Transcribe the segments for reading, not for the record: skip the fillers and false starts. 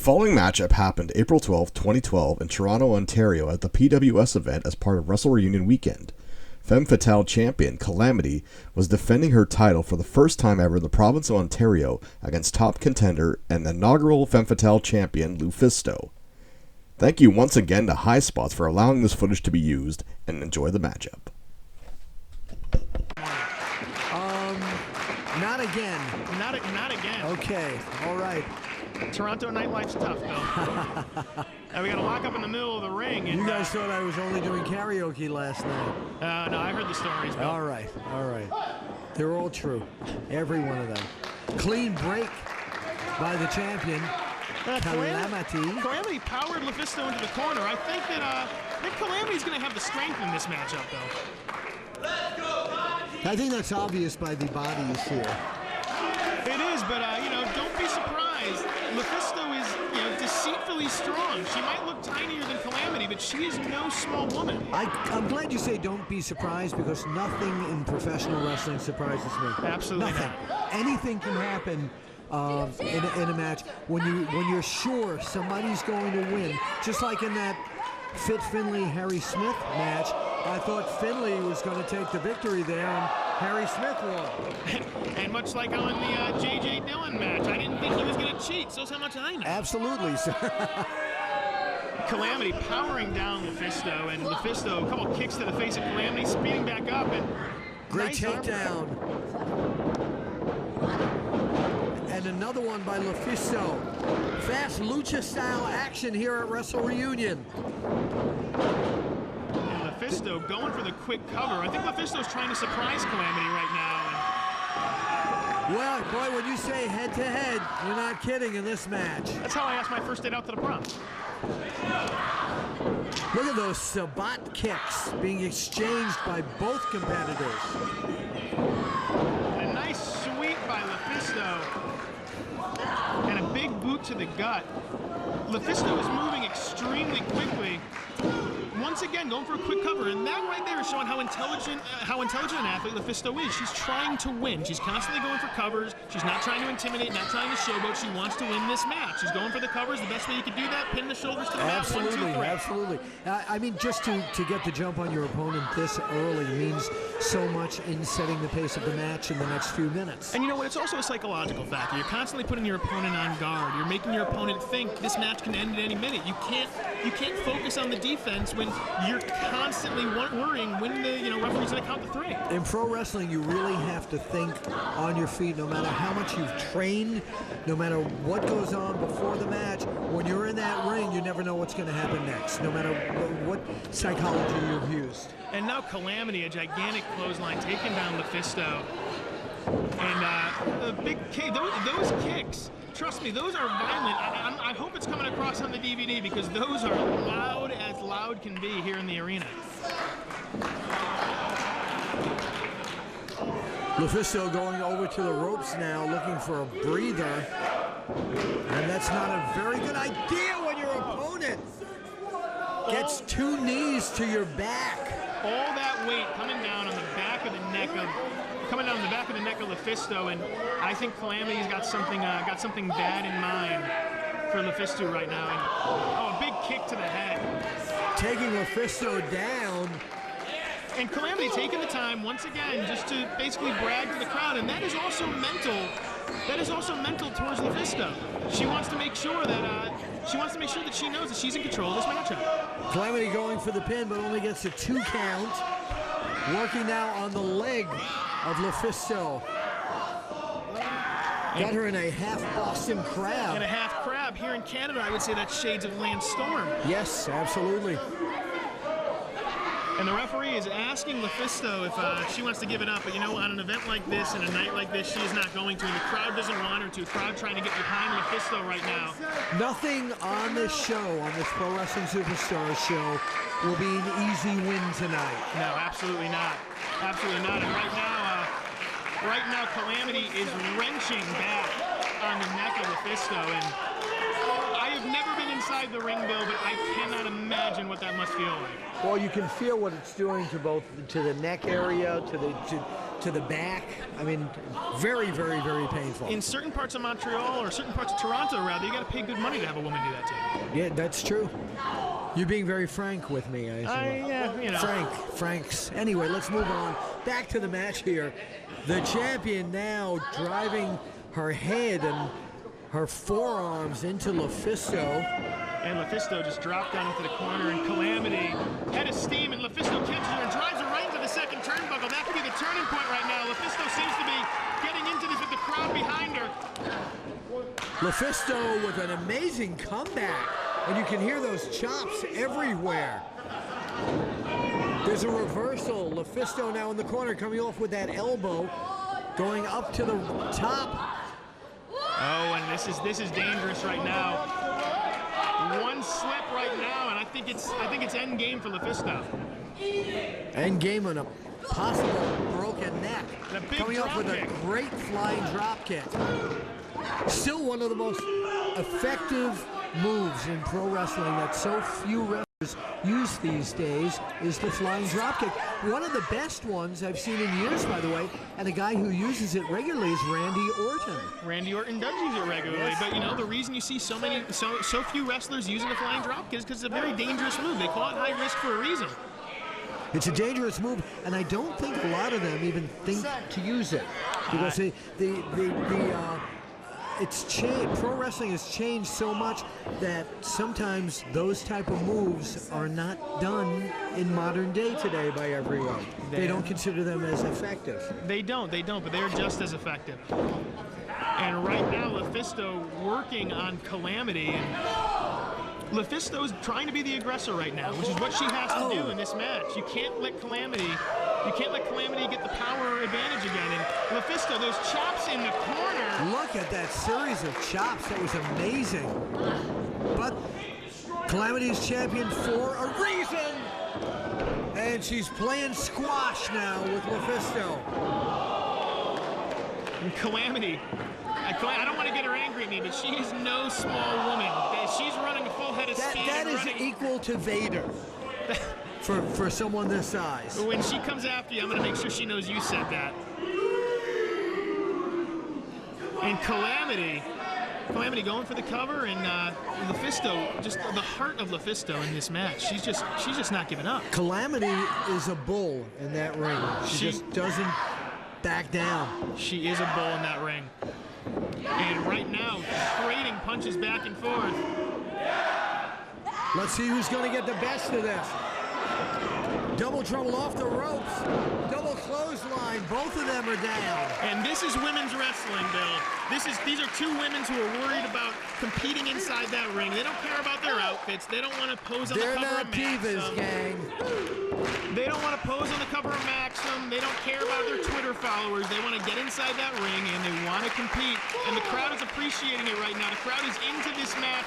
following matchup happened April 12, 2012 in Toronto, Ontario at the PWS event as part of Wrestlereunion weekend. Femmes Fatales champion Kalamity was defending her title for the first time ever in the province of Ontario against top contender and inaugural Femmes Fatales champion Lufisto. Thank you once again to Highspots for allowing this footage to be used, and enjoy the matchup. Not again. Not again. Okay, all right. Toronto nightlife's tough, Bill. And we got to lock up in the middle of the ring. And, you guys thought I was only doing karaoke last night. No, I heard the stories, Bill. All right. They're all true. Every one of them. Clean break by the champion, Kalamity. Kalamity powered Lufisto into the corner. I think Calamity's going to have the strength in this matchup, though. I think that's obvious by the bodies here. It is, but don't be surprised. Lufisto is, deceitfully strong. She might look tinier than Kalamity, but she is no small woman. I'm glad you say don't be surprised, because nothing in professional wrestling surprises me. Absolutely nothing. not. Anything can happen in a match when you're sure somebody's going to win. Just like in that Fit Finlay-Harry Smith match, I thought Finlay was going to take the victory there, and Harry Smith won. And much like on the J.J. Dillon match, I didn't think he was going to cheat. So's how much I know. Absolutely, sir. Calamity powering down Lufisto, and Lufisto, a couple kicks to the face of Calamity, speeding back up, and great nice takedown. And another one by Lufisto. Fast lucha-style action here at Wrestlereunion. And Lufisto going for the quick cover. I think Lufisto's trying to surprise Calamity right now. Well, boy, when you say head-to-head, you're not kidding in this match. That's how I asked my first date out to the prom. Look at those Sabat kicks being exchanged by both competitors. And a nice sweep by Lufisto. And a big boot to the gut. Lufisto is moving extremely quickly. Once again, going for a quick cover, and that right there is showing how intelligent an athlete Lufisto is. She's trying to win. She's constantly going for covers. She's not trying to intimidate, not trying to showboat. She wants to win this match. She's going for the covers. The best way you can do that, pin the shoulders to the mat. Absolutely, 1, 2, 3. absolutely. I mean, just to get the jump on your opponent this early means so much in setting the pace of the match in the next few minutes. And you know what? It's also a psychological factor. You're constantly putting your opponent on guard. You're making your opponent think this match can end at any minute. You can't focus on the defense when you're constantly worrying when the referee's going to count to 3. In pro wrestling, you really have to think on your feet, no matter how much you've trained, no matter what goes on before the match. When you're in that ring, you never know what's going to happen next, no matter what psychology you've used. And now Calamity, a gigantic clothesline, taking down Lufisto. And a big kick. Those kicks, trust me, those are violent. I hope it's coming across on the DVD, because those are loud as loud can be here in the arena. Lufisto going over to the ropes now, looking for a breather. And that's not a very good idea when your opponent gets 2 knees to your back. All that weight coming down on the back of the neck of Lufisto, and I think Calamity's got something bad in mind for Lufisto right now. And a big kick to the head. Taking Lufisto down. And Calamity taking the time once again just to basically brag to the crowd, and that is also mental. That is also mental towards Lufisto. She wants to make sure that she knows that she's in control of this matchup. Calamity going for the pin, but only gets a 2 count. Working now on the leg of Lufisto. Got her in a half Boston Crab. And a half crab. Here in Canada, I would say that's shades of Lance Storm. Yes, absolutely. And the referee is asking Lufisto if she wants to give it up, but on an event like this and a night like this, she is not going to, and the crowd doesn't want her to. The crowd trying to get behind Lufisto right now. Nothing on this show, on this Pro Wrestling Superstars show, will be an easy win tonight. No, absolutely not. Absolutely not. And right now, Calamity is wrenching back on the neck of Lufisto, and I have never been in inside the ring, Bill, but I cannot imagine what that must feel like. Well, you can feel what it's doing to the neck area, to the back. I mean, very, very, very painful. In certain parts of Montreal, or certain parts of Toronto, rather, you got to pay good money to have a woman do that to you. Yeah, that's true. You're being very frank with me. Yeah, you know. Franks. Anyway, let's move on. Back to the match here. The champion now driving her head and her forearms into Lufisto. And Lufisto just dropped down into the corner, and Kalamity head of steam, and Lufisto catches her and drives her right into the second turnbuckle. That could be the turning point right now. Lufisto seems to be getting into this with the crowd behind her. Lufisto with an amazing comeback, and you can hear those chops everywhere. There's a reversal. Lufisto now in the corner, coming off with that elbow, going up to the top. Oh, and this is dangerous right now. One slip right now, and I think it's end game for Lufisto. End game on a possible broken neck. Coming up with a great flying drop kick. Still one of the most effective moves in pro wrestling that so few wrestlers use these days is the flying drop kick. One of the best ones I've seen in years, by the way, and a guy who uses it regularly is Randy Orton. Randy Orton does use it regularly, yes. But you know the reason you see so few wrestlers using the flying drop kick is because it's a very dangerous move. They call it high risk for a reason. It's a dangerous move, and I don't think a lot of them even think to use it because it's changed. Pro wrestling has changed so much that sometimes those type of moves are not done in modern day today by everyone. They don't consider them as effective. They don't, but they're just as effective. And right now, Lufisto working on Kalamity, and Lufisto's trying to be the aggressor right now, which is what she has to do in this match. You can't let Kalamity get the power advantage again. And Lufisto, those chops in the corner. Look at that series of chops. That was amazing. But Kalamity is champion for a reason. And she's playing squash now with Lufisto. And Kalamity. I don't want to get her angry at me, but she is no small woman. She's running a full head of speed. That is equal to Vader for someone this size. When she comes after you, I'm going to make sure she knows you said that. And Kalamity going for the cover, and Lufisto, just the heart of Lufisto in this match. She's just not giving up. Kalamity is a bull in that ring. She just doesn't back down. She is a bull in that ring. And right now, trading punches back and forth. Let's see who's going to get the best of this. Double trouble off the ropes. Double clothesline. Both of them are down. And this is women's wrestling, Bill. These are two women who are worried about competing inside that ring. They don't care about their outfits. They don't want to pose on the cover of Maxim. They're not divas, gang. They don't want to pose on the cover of Maxim. They don't care about their Twitter followers. They want to get inside that ring, and they want to compete. And the crowd is appreciating it right now. The crowd is into this match.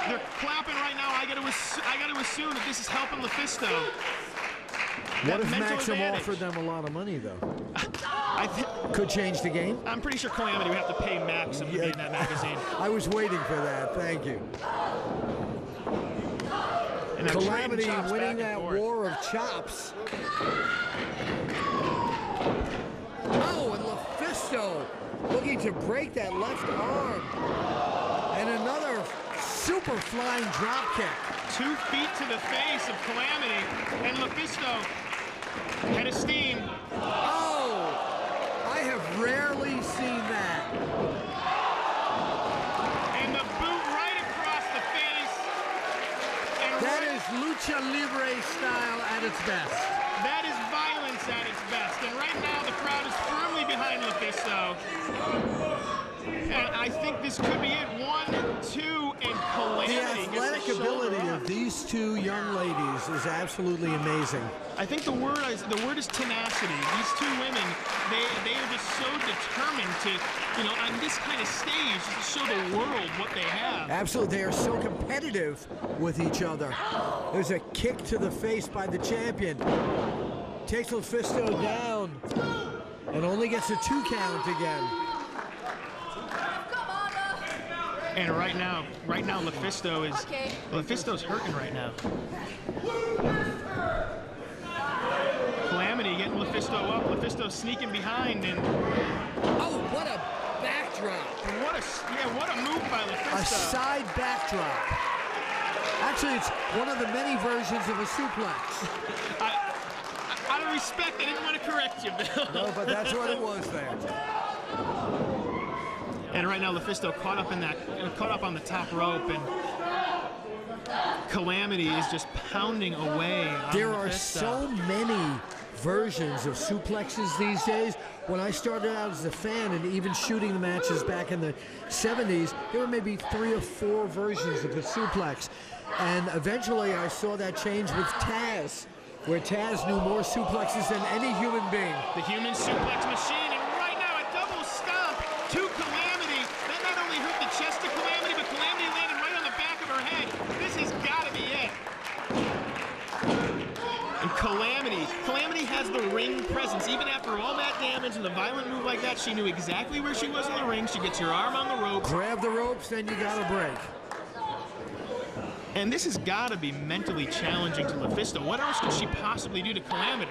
They're clapping right now. I got to assume that this is helping Lufisto. What if Maxim offered them a lot of money, though? Could change the game? I'm pretty sure Kalamity would have to pay Maxim to be in that magazine. I was waiting for that. Thank you. And Kalamity winning that war of chops. Oh, and Lufisto looking to break that left arm. And another super flying drop kick. 2 feet to the face of Kalamity, and Lufisto head of steam. Oh, I have rarely seen that. And the boot right across the face. And that is lucha libre style at its best. That is violence at its best. And right now the crowd is firmly behind Lufisto. And I think this could be it. 1, 2, and Kalamity. The athletic ability of these two young ladies is absolutely amazing. I think the word is tenacity. These two women, they are just so determined to, on this kind of stage, to show the world what they have. Absolutely, they are so competitive with each other. There's a kick to the face by the champion. Takes Lufisto down, and only gets a 2 count again. And right now, Lufisto's hurting right now. Kalamity getting Lufisto up. Lufisto sneaking behind, and Oh, what a backdrop. what a move by Lufisto. A side backdrop. Actually, it's one of the many versions of a suplex. Out of respect, I didn't want to correct you, Bill. No, but that's what it was there. And right now, Lufisto caught up on the top rope, and Kalamity is just pounding away on There are Lufisto. so many versions of suplexes these days. When I started out as a fan and even shooting the matches back in the 70s, there were maybe 3 or 4 versions of a suplex. And eventually I saw that change with Taz, where Taz knew more suplexes than any human being. The human suplex machine, and right now a double stomp to Kalamity. That not only hurt the chest of Kalamity, but Kalamity landed right on the back of her head. This has got to be it. And Kalamity has the ring presence. Even after all that damage and the violent move like that, she knew exactly where she was in the ring. She gets her arm on the ropes. Grab the ropes, then you got to break. And this has got to be mentally challenging to Lufisto. What else could she possibly do to Kalamity?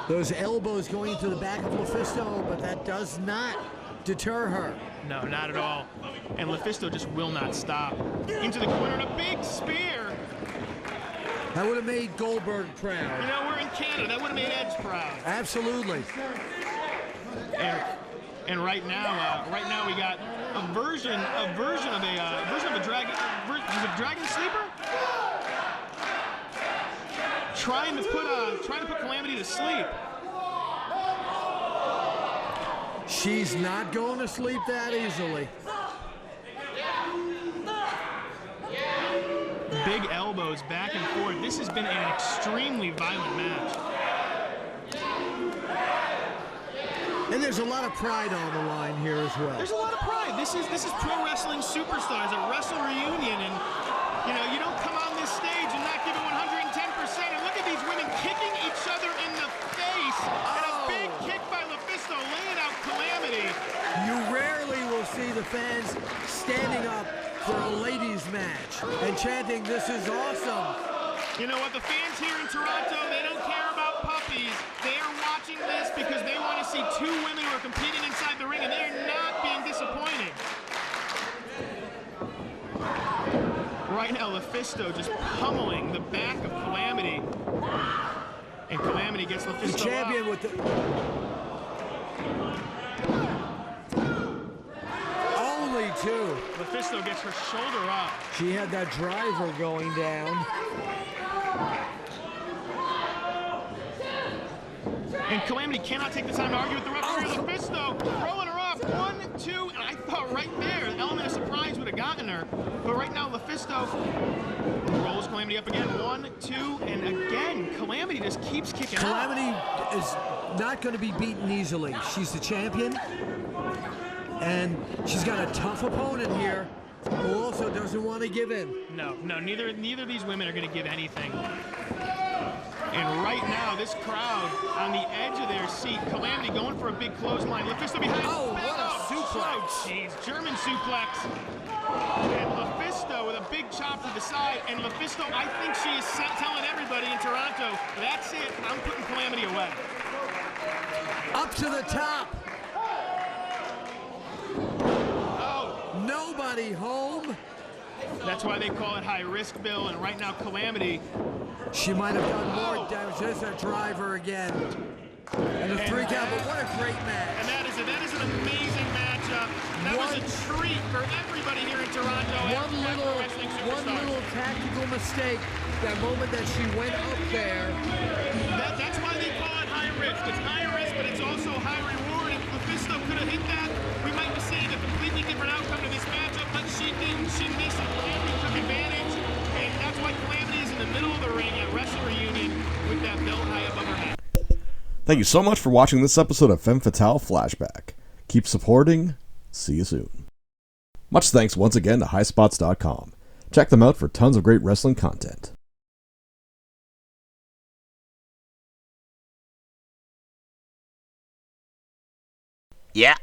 Those elbows going into the back of Lufisto, but that does not deter her. No, not at all. And Lufisto just will not stop. Into the corner, and a big spear. That would have made Goldberg You proud. know, we're in Canada. That would have made Edge proud. Absolutely. And right now we got a version of a dragon sleeper. Trying to put Kalamity to sleep. She's not going to sleep that easily. Big elbows back and forth. This has been an extremely violent match. And there's a lot of pride on the line here as well. There's a lot of pride. This is pro wrestling superstars at Wrestlereunion, and you don't come on this stage and not give it 110%. And look at these women kicking each other in the face. And a big kick by Lufisto laying out Kalamity. You rarely will see the fans standing up for a ladies match and chanting, "This is awesome." You know what? The fans here in Toronto, they don't care about puppies. They are watching this because they want to see 2 women who are competing inside the ring, and they are not being disappointed. Right now, Lufisto just pummeling the back of Kalamity. And Kalamity gets Lufisto The champion up. with the... Only 2. Lufisto gets her shoulder up. She had that driver going down. And Kalamity cannot take the time to argue with the referee. Oh. Lufisto rolling her off. 1, 2, and I thought right there, the element of surprise would have gotten her. But right now, Lufisto rolls Kalamity up again. 1, 2, and again, Kalamity just keeps kicking out. Kalamity is not going to be beaten easily. She's the champion, and she's got a tough opponent here who also doesn't want to give in. No, neither of these women are going to give anything. And right now, this crowd on the edge of their seat. Kalamity going for a big clothesline. Lufisto behind. Oh, what a suplex. Oh, jeez, German suplex. And Lufisto with a big chop to the side. And Lufisto, I think she is telling everybody in Toronto, that's it, I'm putting Kalamity away. Up to the top. Oh, Nobody home. that's why they call it high risk, Bill. And right now, Kalamity. She might have done more damage. There's a driver again. And a 3 count, but what a great match. And that is an amazing matchup. That was a treat for everybody here in Toronto. One little tactical mistake. That moment that she went up there. That's why they call it high risk. It's high risk, but it's also high reward. If Lufisto could have hit that, we might be seeing a completely different outcome to this matchup, but she didn't. She missed it. Kalamity took advantage, and that's why Kalamity is in the middle of the ring at Wrestlereunion with that belt high above her head. Thank you so much for watching this episode of Femmes Fatales Flashback. Keep supporting. See you soon. Much thanks once again to Highspots.com. Check them out for tons of great wrestling content. Yeah.